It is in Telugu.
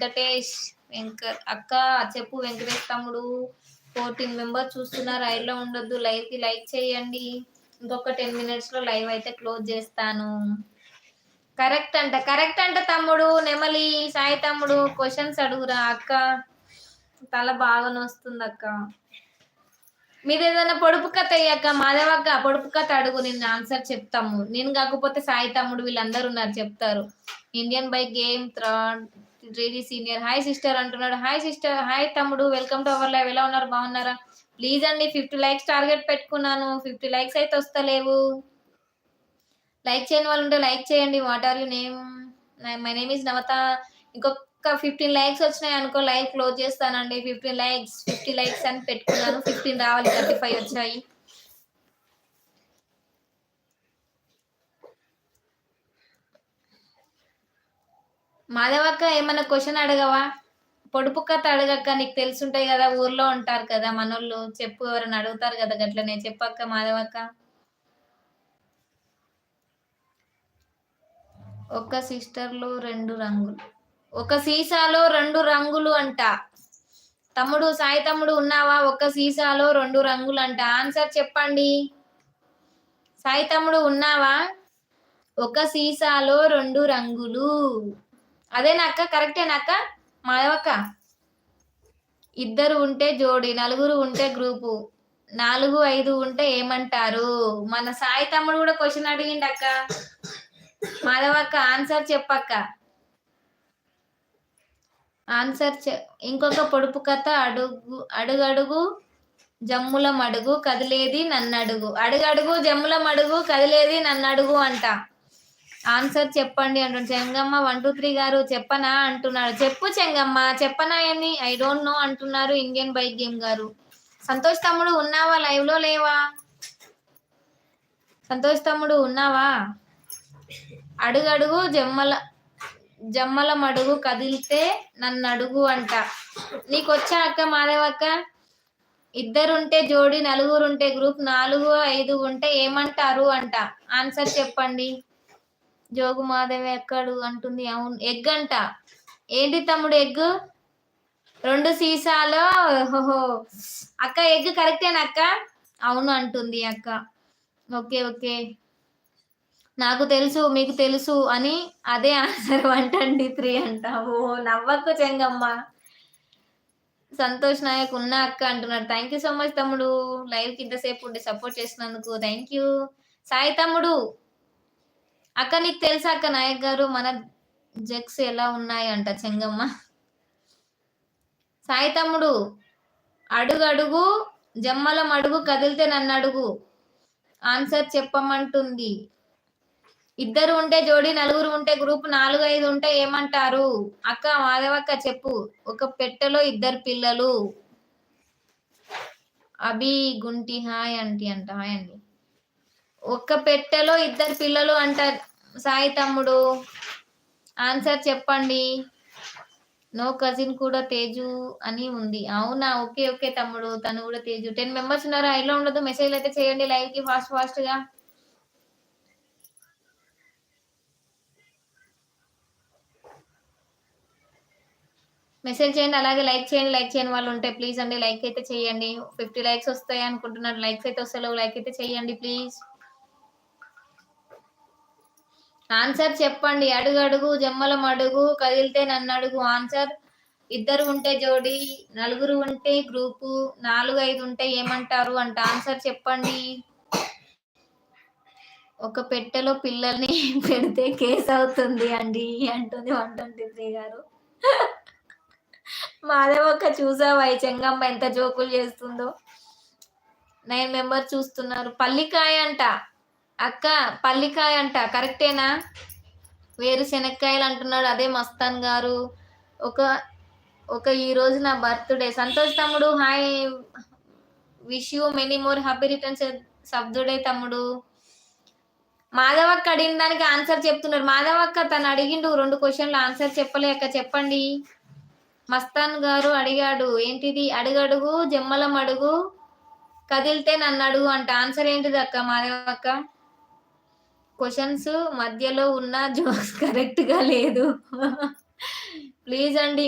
వెంకటేష్ అక్క చెప్పు వెంకటేష్ తమ్ముడు. 14 మెంబర్స్ చూస్తున్నారు. లో ఉండొద్దు, లైవ్ కి లైక్ చేయండి. ఇంకొక 10 మినిట్స్ లో లైవ్ అయితే క్లోజ్ చేస్తాను. కరెక్ట్ అంట తమ్ముడు. నెమలి సాయి తమ్ముడు క్వశ్చన్స్ అడుగురా అక్క. తల బాగా నొస్తుంది అక్క. మీరు ఏదైనా పొడుపు కథ అయ్యాక మాధవక్క పొడుపు కథ అడుగు, నేను ఆన్సర్ చెప్తాము. నేను కాకపోతే సాయి తమ్ముడు వీళ్ళందరూ ఉన్నారు చెప్తారు. Indian bike game 3D senior hi sister అంటున్నాడు. హాయ్ సిస్టర్, హాయ్ తమ్ముడు, వెల్కమ్ టు అవర్ లైవ్. ఎలా ఉన్నారు, బాగున్నారా? ప్లీజ్ అండి 50 లైక్స్ టార్గెట్ పెట్టుకున్నాను. 50 లైక్స్ అయితే వస్తలేవు. లైక్ చేయని వాళ్ళు ఉంటే లైక్ చేయండి. What are you name? My name is Navata. ఇంకొక 15 లైక్స్ వచ్చినాయి అనుకో లైవ్ క్లోజ్ చేస్తానండి. 50 లైక్స్ అని పెట్టుకున్నాను. 15 రావాలి, 35 వచ్చాయి. మాధవక్క ఏమన్నా క్వశ్చన్ అడగవా? పొడుపు కథ అడగక్క, నీకు తెలుసుంటాయి కదా, ఊర్లో ఉంటారు కదా మనోళ్ళు. చెప్పు, ఎవరైనా అడుగుతారు కదా గట్లనే. చెప్పక్క మాధవక్క. ఒక సిస్టర్లో 2 రంగులు, ఒక సీసాలో 2 రంగులు అంట. తమ్ముడు సాయి తమ్ముడు ఉన్నావా? ఒక సీసాలో 2 రంగులు అంట. ఆన్సర్ చెప్పండి. సాయి తమ్ముడు ఉన్నావా? ఒక సీసాలో 2 రంగులు. అదేనక్క, కరెక్టేనక్క మాధవక్క? ఇద్దరు ఉంటే జోడి, నలుగురు ఉంటే గ్రూపు, 4, 5 ఉంటే ఏమంటారు? మన సాయి తమ్ముడు కూడా క్వశ్చన్ అడిగిండక్క. మాధవక్క ఆన్సర్ చెప్పక్క. ఆన్సర్ ఇంకొక పొడుపు కథ అడుగడుగు జమ్ముల మడుగు కదిలేది నన్నడుగు. అడుగడుగు జమ్ముల మడుగు కదిలేది నన్నడుగు అంట. ఆన్సర్ చెప్పండి అంటున్నాడు. చెంగమ్మ 1 2 3 గారు చెప్పనా అంటున్నాడు. చెప్పు చెంగమ్మ, చెప్పనా అని ఐ డోంట్ నో అంటున్నారు ఇండియన్ బైక్ గేమ్ గారు. సంతోష్ తమ్ముడు ఉన్నావా? లైవ్ లో లేవా? సంతోష్ తమ్ముడు ఉన్నావా? అడుగడుగు జమ్మల మడుగు కదిలితే నన్ను అడుగు అంట. నీకొచ్చా అక్క మాధవక్క? ఇద్దరుంటే జోడి, నలుగురుంటే గ్రూప్, 4, 5 ఉంటే ఏమంటారు అంట. ఆన్సర్ చెప్పండి. జోగు మాధవి ఎక్కడు అంటుంది. అవును, ఎగ్ అంట. ఏంటి తమ్ముడు ఎగ్? 2 సీసాలో. అక్క ఎగ్ కరెక్టేనక్క? అవును అంటుంది అక్క. ఓకే, నాకు తెలుసు మీకు తెలుసు అని అదే ఆన్సర్ 123 అంట. ఓ నవ్వకు చెంగమ్మ. సంతోష్ నాయక్ ఉన్నా అక్క అంటున్నాడు. థ్యాంక్ యూ సో మచ్ తమ్ముడు, లైవ్ కి ఇంతసేపు ఉండి సపోర్ట్ చేసినందుకు థ్యాంక్ యూ. సాయి తమ్ముడు అక్క నీకు తెలుసా అక్క నాయక్ గారు మన జెక్స్ ఎలా ఉన్నాయి అంట చెంగమ్మ. సాయి తమ్ముడు అడుగడుగు జమ్మల మడుగు కదిలితే నన్ను అడుగు. ఆన్సర్ చెప్పమంటుంది. ఇద్దరు ఉంటే జోడి, నలుగురు ఉంటే గ్రూప్, 4, 5 ఉంటే ఏమంటారు? అక్క మాధవక్క చెప్పు. ఒక పెట్టెలో 2 పిల్లలు. అభి గుంటి హాయ్ అంటీ అంట. హాయ్ అండి. ఒక పెట్టెలో 2 పిల్లలు అంట సాయి తమ్ముడు. ఆన్సర్ చెప్పండి. నో కజిన్ కూడా తేజు అని ఉంది. అవునా, ఓకే తమ్ముడు, తను కూడా తేజు. 10 మెంబర్స్ ఉన్నారు. ఐలో ఉండదు, మెసేజ్ అయితే చేయండి లైవ్ కి ఫాస్ట్ గా. మెసేజ్ చేయండి, అలాగే లైక్ చేయండి. లైక్ చేయని వాళ్ళు ఉంటే ప్లీజ్ అండి లైక్ అయితే చేయండి. 50 లైక్స్ వస్తాయి అనుకుంటున్నారు. లైక్స్ అయితే వస్తలేవు, లైక్ అయితే చేయండి ప్లీజ్. ఆన్సర్ చెప్పండి. అడుగడుగు జమ్మల మడుగు కదిలితే నన్ను అడుగు. ఆన్సర్ ఇద్దరు ఉంటే జోడి, నలుగురు ఉంటే గ్రూపు, 4, 5 ఉంటే ఏమంటారు అంట. ఆన్సర్ చెప్పండి. ఒక పెట్టెలో పిల్లల్ని పెడితే కేసు అవుతుంది అండి అంటుంది 123 గారు. మాదేవక్క చూసావా ఈ చెంగమ్మ ఎంత జోకులు చేస్తుందో. 9 మెంబర్స్ చూస్తున్నారు. పల్లికాయ అంట అక్క, పల్లికాయ అంట. కరెక్టేనా? వేరు శనక్కాయలు అంటున్నాడు అదే మస్తాన్ గారు. ఒక ఈ రోజు నా బర్త్డే. సంతోష్ తమ్ముడు hi, wish you many more happy returns of the day తమ్ముడు. మాధవక్క అడిగిన దానికి ఆన్సర్ చెప్తున్నారు. మాధవక్క తను అడిగిండు 2 క్వశ్చన్లు, ఆన్సర్ చెప్పలే అక్క. చెప్పండి. మస్తాన్ గారు అడిగాడు ఏంటిది? అడుగడుగు జమ్మల మడుగు కదిలితే నన్ను అడుగు అంట. ఆన్సర్ ఏంటిది అక్క మాధవక్క? క్వశ్చన్స్ మధ్యలో ఉన్న జోక్స్ కరెక్ట్ గా లేదు. ప్లీజ్ అండి.